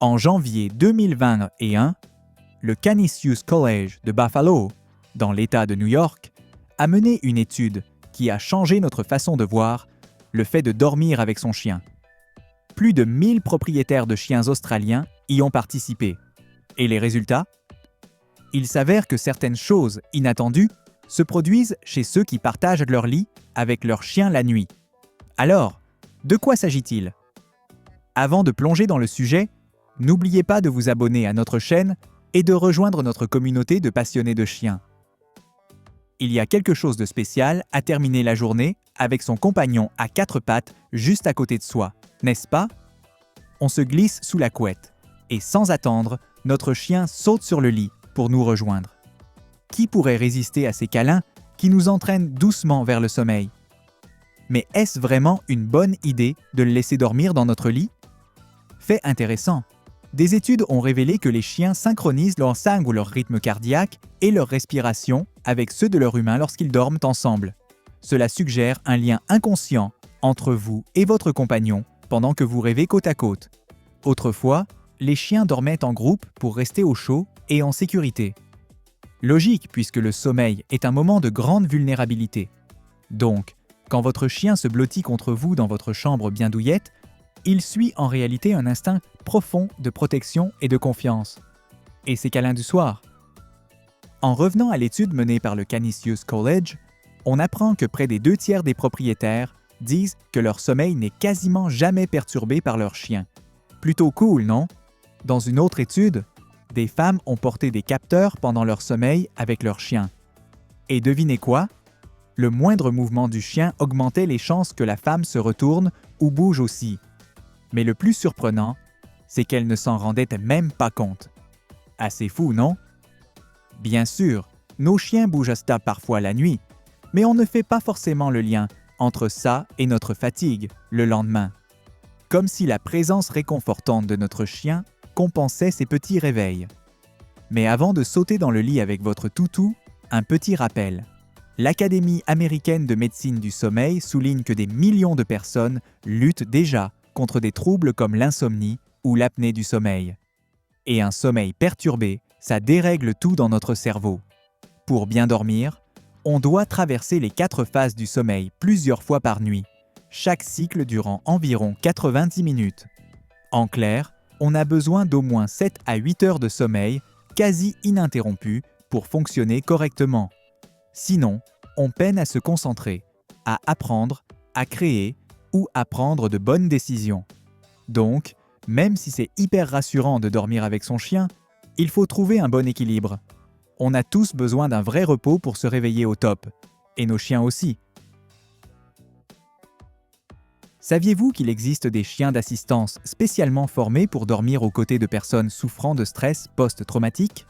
En janvier 2021, le Canisius College de Buffalo, dans l'État de New York, a mené une étude qui a changé notre façon de voir le fait de dormir avec son chien. Plus de 1000 propriétaires de chiens australiens y ont participé. Et les résultats? Il s'avère que certaines choses inattendues se produisent chez ceux qui partagent leur lit avec leur chien la nuit. Alors, de quoi s'agit-il? Avant de plonger dans le sujet, n'oubliez pas de vous abonner à notre chaîne et de rejoindre notre communauté de passionnés de chiens. Il y a quelque chose de spécial à terminer la journée avec son compagnon à quatre pattes juste à côté de soi, n'est-ce pas? On se glisse sous la couette et sans attendre, notre chien saute sur le lit pour nous rejoindre. Qui pourrait résister à ces câlins qui nous entraînent doucement vers le sommeil? Mais est-ce vraiment une bonne idée de le laisser dormir dans notre lit? Fait intéressant, des études ont révélé que les chiens synchronisent leur sang ou leur rythme cardiaque et leur respiration avec ceux de leur humain lorsqu'ils dorment ensemble. Cela suggère un lien inconscient entre vous et votre compagnon pendant que vous rêvez côte à côte. Autrefois, les chiens dormaient en groupe pour rester au chaud et en sécurité. Logique puisque le sommeil est un moment de grande vulnérabilité. Donc, quand votre chien se blottit contre vous dans votre chambre bien douillette, il suit en réalité un instinct profond de protection et de confiance. Et ces câlins du soir. En revenant à l'étude menée par le Canisius College, on apprend que près des 2/3 des propriétaires disent que leur sommeil n'est quasiment jamais perturbé par leur chien. Plutôt cool, non? Dans une autre étude, des femmes ont porté des capteurs pendant leur sommeil avec leur chien. Et devinez quoi? Le moindre mouvement du chien augmentait les chances que la femme se retourne ou bouge aussi. Mais le plus surprenant, c'est qu'elle ne s'en rendait même pas compte. Assez fou, non? Bien sûr, nos chiens bougent à ça parfois la nuit, mais on ne fait pas forcément le lien entre ça et notre fatigue le lendemain. Comme si la présence réconfortante de notre chien compensait ces petits réveils. Mais avant de sauter dans le lit avec votre toutou, un petit rappel. L'Académie américaine de médecine du sommeil souligne que des millions de personnes luttent déjà contre des troubles comme l'insomnie ou l'apnée du sommeil. Et un sommeil perturbé, ça dérègle tout dans notre cerveau. Pour bien dormir, on doit traverser les 4 phases du sommeil plusieurs fois par nuit, chaque cycle durant environ 90 minutes. En clair, on a besoin d'au moins 7 à 8 heures de sommeil quasi ininterrompu pour fonctionner correctement. Sinon, on peine à se concentrer, à apprendre, à créer ou à prendre de bonnes décisions. Donc, même si c'est hyper rassurant de dormir avec son chien, il faut trouver un bon équilibre. On a tous besoin d'un vrai repos pour se réveiller au top, et nos chiens aussi. Saviez-vous qu'il existe des chiens d'assistance spécialement formés pour dormir aux côtés de personnes souffrant de stress post-traumatique?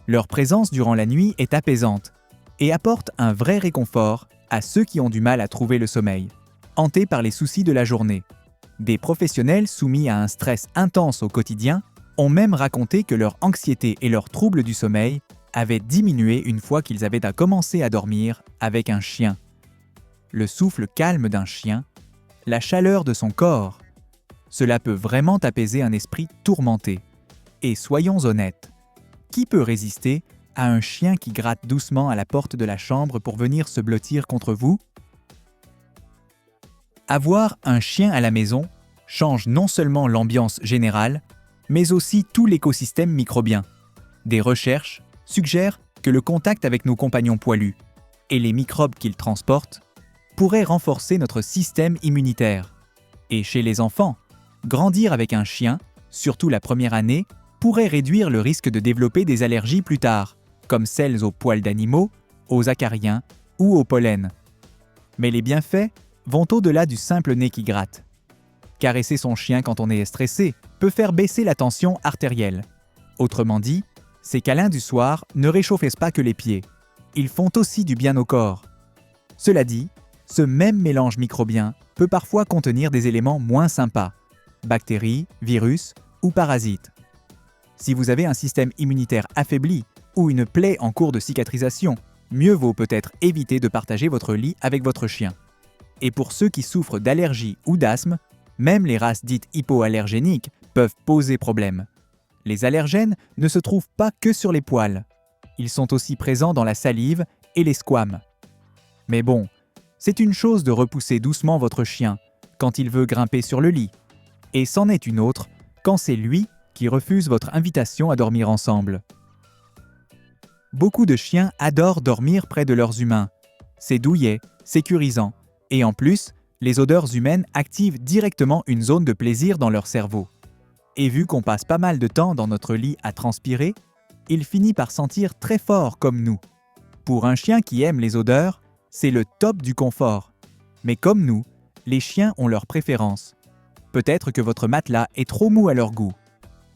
Leur présence durant la nuit est apaisante et apporte un vrai réconfort à ceux qui ont du mal à trouver le sommeil, hantés par les soucis de la journée. Des professionnels soumis à un stress intense au quotidien ont même raconté que leur anxiété et leurs troubles du sommeil avaient diminué une fois qu'ils avaient commencé à dormir avec un chien. Le souffle calme d'un chien, la chaleur de son corps, cela peut vraiment apaiser un esprit tourmenté. Et soyons honnêtes, qui peut résister à un chien qui gratte doucement à la porte de la chambre pour venir se blottir contre vous? Avoir un chien à la maison change non seulement l'ambiance générale, mais aussi tout l'écosystème microbien. Des recherches suggèrent que le contact avec nos compagnons poilus et les microbes qu'ils transportent pourrait renforcer notre système immunitaire. Et chez les enfants, grandir avec un chien, surtout la première année, pourrait réduire le risque de développer des allergies plus tard, comme celles aux poils d'animaux, aux acariens ou au pollen. Mais les bienfaits vont au-delà du simple nez qui gratte. Caresser son chien quand on est stressé peut faire baisser la tension artérielle. Autrement dit, ces câlins du soir ne réchauffent pas que les pieds. Ils font aussi du bien au corps. Cela dit, ce même mélange microbien peut parfois contenir des éléments moins sympas, bactéries, virus ou parasites. Si vous avez un système immunitaire affaibli ou une plaie en cours de cicatrisation, mieux vaut peut-être éviter de partager votre lit avec votre chien. Et pour ceux qui souffrent d'allergies ou d'asthme, même les races dites hypoallergéniques peuvent poser problème. Les allergènes ne se trouvent pas que sur les poils. Ils sont aussi présents dans la salive et les squames. Mais bon, c'est une chose de repousser doucement votre chien quand il veut grimper sur le lit, et c'en est une autre quand c'est lui qui refuse votre invitation à dormir ensemble. Beaucoup de chiens adorent dormir près de leurs humains. C'est douillet, sécurisant, et en plus, les odeurs humaines activent directement une zone de plaisir dans leur cerveau. Et vu qu'on passe pas mal de temps dans notre lit à transpirer, il finit par sentir très fort comme nous. Pour un chien qui aime les odeurs, c'est le top du confort. Mais comme nous, les chiens ont leurs préférences. Peut-être que votre matelas est trop mou à leur goût,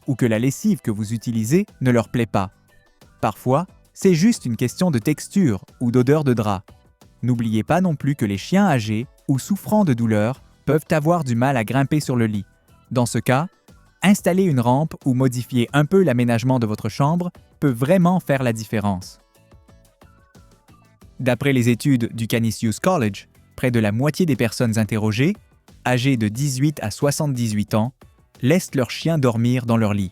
ou que la lessive que vous utilisez ne leur plaît pas. Parfois, c'est juste une question de texture ou d'odeur de drap. N'oubliez pas non plus que les chiens âgés ou souffrant de douleurs peuvent avoir du mal à grimper sur le lit. Dans ce cas, installer une rampe ou modifier un peu l'aménagement de votre chambre peut vraiment faire la différence. D'après les études du Canisius College, près de la moitié des personnes interrogées, âgées de 18 à 78 ans, laissent leur chien dormir dans leur lit.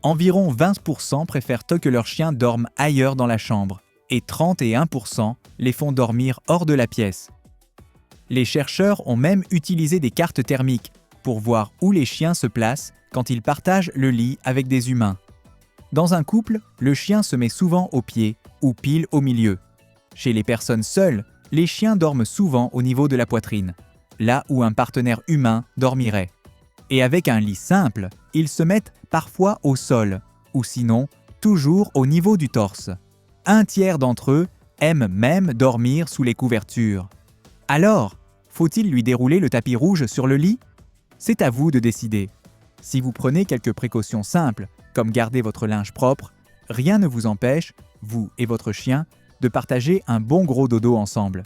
Environ 20% préfèrent que leur chien dorme ailleurs dans la chambre et 31% les font dormir hors de la pièce. Les chercheurs ont même utilisé des cartes thermiques pour voir où les chiens se placent quand ils partagent le lit avec des humains. Dans un couple, le chien se met souvent au pied ou pile au milieu. Chez les personnes seules, les chiens dorment souvent au niveau de la poitrine, là où un partenaire humain dormirait. Et avec un lit simple, ils se mettent parfois au sol, ou sinon, toujours au niveau du torse. Un tiers d'entre eux aiment même dormir sous les couvertures. Alors, faut-il lui dérouler le tapis rouge sur le lit? C'est à vous de décider. Si vous prenez quelques précautions simples, comme garder votre linge propre, rien ne vous empêche, vous et votre chien, de partager un bon gros dodo ensemble.